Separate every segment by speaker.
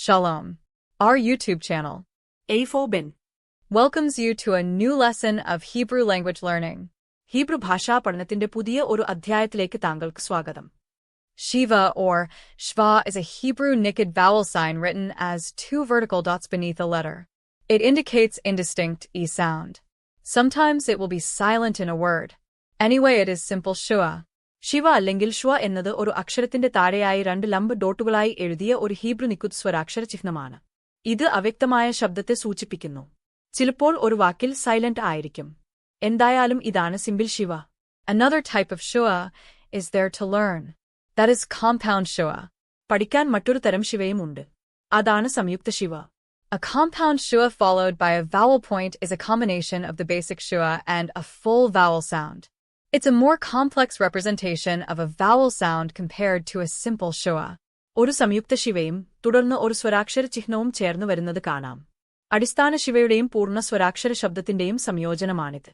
Speaker 1: Shalom. Our YouTube channel,
Speaker 2: A for Ben.
Speaker 1: welcomes you to a new lesson of Hebrew language learning.
Speaker 2: Hebrew ഭാഷാ പഠനത്തിന്റെ പുതിയ ഒരു അധ്യായത്തിലേക്ക് താങ്കൾക്ക് സ്വാഗതം.
Speaker 1: Shiva or Shva is a Hebrew naked vowel sign written as two vertical dots beneath a letter. It indicates indistinct E sound. Sometimes it will be silent in a word. Anyway, it is simple shua.
Speaker 2: Shiva അല്ലെങ്കിൽ ഷ്വ എന്നത് ഒരു അക്ഷരത്തിന്റെ താഴെയായി രണ്ട് ലംബ ഡോട്ടുകളായി എഴുതിയ ഒരു Hebrew നിക്കുത് സ്വരാക്ഷര ചിഹ്നമാണ്. ഇത് അവ്യക്തമായ ശബ്ദത്തെ സൂചിപ്പിക്കുന്നു. ചിലപ്പോൾ ഒരു വാക്കിൽ സൈലന്റ് ആയിരിക്കും. എന്തായാലും ഇതാണ് simple Shiva.
Speaker 1: Another type of shua is there to learn. That is compound shua.
Speaker 2: പഠിക്കാൻ മറ്റൊരു തരം ശിവയും ഉണ്ട്. അതാണ് സംയുക്ത Shiva.
Speaker 1: A compound shua followed by a vowel point is a combination of the basic shua and a full vowel sound. It's a more complex representation of a vowel sound compared to a simple shua.
Speaker 2: ഒരു സംയുക്ത ശിവയും തുടർന്ന് ഒരു സ്വരാക്ഷര ചിഹ്നവും ചേർന്ന് വരുന്നത് കാണാം. അടിസ്ഥാന ശിവയുടെയും പൂർണ്ണ സ്വരാക്ഷര ശബ്ദത്തിന്റെയും സംയോജനമാണിത്.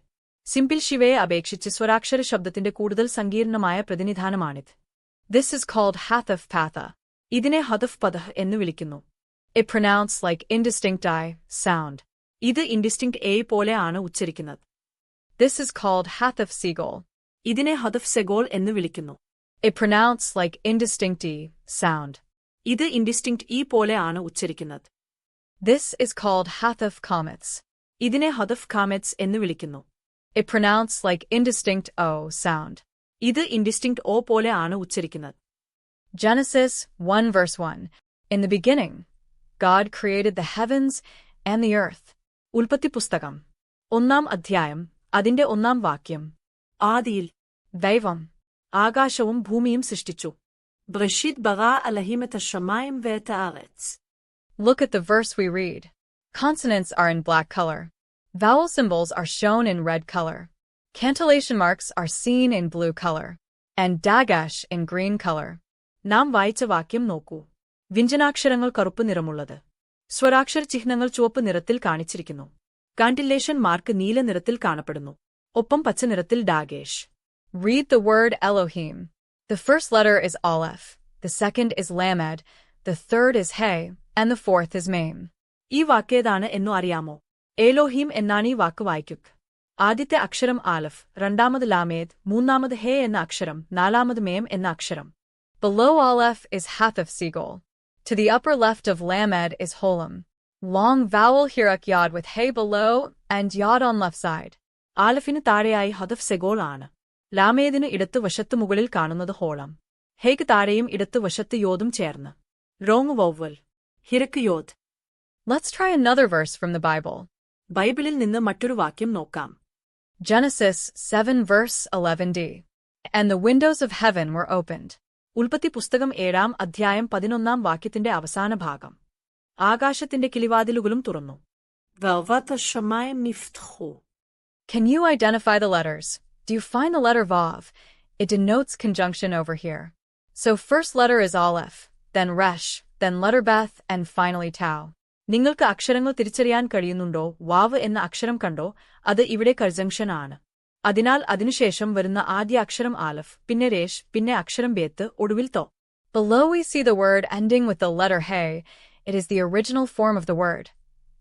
Speaker 2: സിമ്പിൾ ശിവയെ അപേക്ഷിച്ച് സ്വരാക്ഷര ശബ്ദത്തിന്റെ കൂടുതൽ സങ്കീർണമായ പ്രതിനിധാനമാണിത്.
Speaker 1: This is called hataf patha.
Speaker 2: ഇതിനെ ഹതഫ് പദഹ് എന്ന് വിളിക്കുന്നു.
Speaker 1: It pronounced like indistinct I sound.
Speaker 2: ഇത് ഇൻഡിസ്റ്റിങ്ക്ട് എ പോലെ ആണ് ഉച്ചരിക്കുന്നത്.
Speaker 1: This is called hataf segal.
Speaker 2: ഇതിനെ ഹതഫ് സെഗോൾ എന്ന് വിളിക്കുന്നു.
Speaker 1: It pronounced like indistinct E sound.
Speaker 2: ഇത് ഇൻഡിസ്റ്റിങ്ക്ട് ഇ പോലെ ആണ് ഉച്ചരിക്കുന്നത്.
Speaker 1: This is called hataf comets.
Speaker 2: ഇതിനെ ഹതഫ് കാമെറ്റ്സ് എന്ന് വിളിക്കുന്നു.
Speaker 1: It pronounced like indistinct O sound.
Speaker 2: ഇത് ഇൻഡിസ്റ്റിങ്ക്ട് ഒ പോലെ ആണ് ഉച്ചരിക്കുന്നത്.
Speaker 1: Genesis 1 verse 1. In the beginning, God created the heavens and the earth.
Speaker 2: ഉൽപ്പത്തി പുസ്തകം 1 അധ്യായം അതിന്റെ 1 വാക്യം. ആദിയിൽ
Speaker 1: ദൈവം
Speaker 2: ആകാശവും ഭൂമിയും സൃഷ്ടിച്ചു. ബറശീത് ബറാ അലഹിം את השמיים ואת הארץ.
Speaker 1: Look at the verse we read. Consonants are in black color. Vowel symbols are shown in red color. Cantillation marks are seen in blue color. And dagash in green color.
Speaker 2: നാം വായിച്ച വാക്യം നോക്കൂ. വ്യഞ്ജനാക്ഷരങ്ങൾ കറുപ്പ് നിറമുള്ളത്. സ്വരാക്ഷര ചിഹ്നങ്ങൾ ചുവപ്പ് നിറത്തിൽ കാണിച്ചിരിക്കുന്നു. കാന്റിലേഷൻ മാർക്ക് നീല നിറത്തിൽ കാണപ്പെടുന്നു. ഒപ്പം പച്ച നിറത്തിൽ ഡാഗേഷ്.
Speaker 1: Read the word Elohim. The first letter is Aleph, the second is Lamed, the third is He, and the fourth is Mem.
Speaker 2: ഈ വാക്കേതാണ് എന്നു അറിയാമോ? ഏലോഹീം എന്നാണ് ഈ വാക്ക് വായിക്കുക. ആദ്യത്തെ അക്ഷരം ആലഫ്, രണ്ടാമത് ലാമേദ്, മൂന്നാമത് ഹേ എന്ന അക്ഷരം, നാലാമത് മേം എന്ന അക്ഷരം.
Speaker 1: Below Aleph is hataf segal. To the upper left of Lamed is Holam. Long vowel hirak yod with He below and yod on left side.
Speaker 2: ആലഫിന് താഴെയായി ഹദഫ് സെഗോൾ ആണ്. ലാമേദിന് ഇടത്ത് വശത്ത് മുകളിൽ കാണുന്നത് ഹോളം. ഹേക്ക് താഴെയും ഇടത്ത് വശത്ത് യോദും ചേർന്ന്. Wrong vowel. ഹിരക്ക് യോദ്.
Speaker 1: Let's try another verse from the Bible.
Speaker 2: ബൈബിളിൽ നിന്ന് മറ്റൊരു വാക്യം നോക്കാം.
Speaker 1: Genesis 7 verse 11d. And the windows of heaven were opened.
Speaker 2: ഉൽപ്പത്തി പുസ്തകം 7 അധ്യായം 11 വാക്യത്തിന്റെ അവസാന ഭാഗം. ആകാശത്തിന്റെ കിളിവാതിലുകളും തുറന്നു. വവത ശമായം നിഫ്തഖു.
Speaker 1: Can you identify the letters? Do you find the letter Vav? It denotes conjunction over here. So first letter is Aleph, then Resh, then letter Beth, and finally Tau.
Speaker 2: നിങ്ങൾക്ക് അക്ഷരങ്ങൾ തിരിച്ചറിയാൻ കഴിയുന്നുണ്ടോ? വാവ് എന്ന അക്ഷരം കണ്ടോ? അത് ഇവിടെ കൺജങ്ഷൻ ആണ്. അതിനാൽ അതിനുശേഷം വരുന്ന ആദ്യ അക്ഷരം ആലഫ്, പിന്നെ രേഷ്, പിന്നെ അക്ഷരം ബേത്ത്, ഒടുവിൽ തോ.
Speaker 1: Below we see the word ending with the letter He. It is the original form of the word.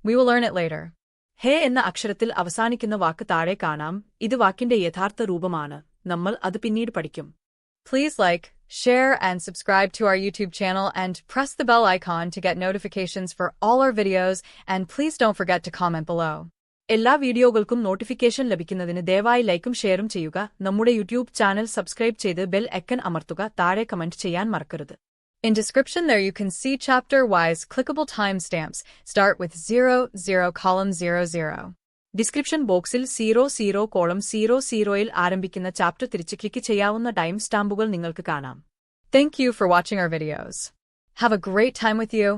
Speaker 1: We will learn it later.
Speaker 2: ഹേ എന്ന അക്ഷരത്തിൽ അവസാനിക്കുന്ന വാക്ക് താഴെ കാണാം. ഇത് വാക്കിന്റെ യഥാർത്ഥ രൂപമാണ്. നമ്മൾ അത് പിന്നീട് പഠിക്കും.
Speaker 1: Please like, share and subscribe to our YouTube channel and press the bell icon to get notifications for all our videos, and please don't forget to comment below.
Speaker 2: എല്ലാ വീഡിയോകൾക്കും നോട്ടിഫിക്കേഷൻ ലഭിക്കുന്നതിന് ദയവായി ലൈക്കും ഷെയറും ചെയ്യുക. നമ്മുടെ യൂട്യൂബ് ചാനൽ സബ്സ്ക്രൈബ് ചെയ്ത് bell icon അമർത്തുക. താഴെ കമന്റ് ചെയ്യാൻ മറക്കരുത്.
Speaker 1: In description there you can see chapter-wise clickable timestamps. Start with 00 column 00.
Speaker 2: Description ബോക്സിൽ 00 കോളം 00യിൽ ആരംഭിക്കുന്ന ചാപ്റ്റർ തിരിച്ച് ക്ലിക്ക് ചെയ്യാവുന്ന ടൈം സ്റ്റാമ്പുകൾ നിങ്ങൾക്ക് കാണാം.
Speaker 1: Thank you for watching our videos. Have a great time with you.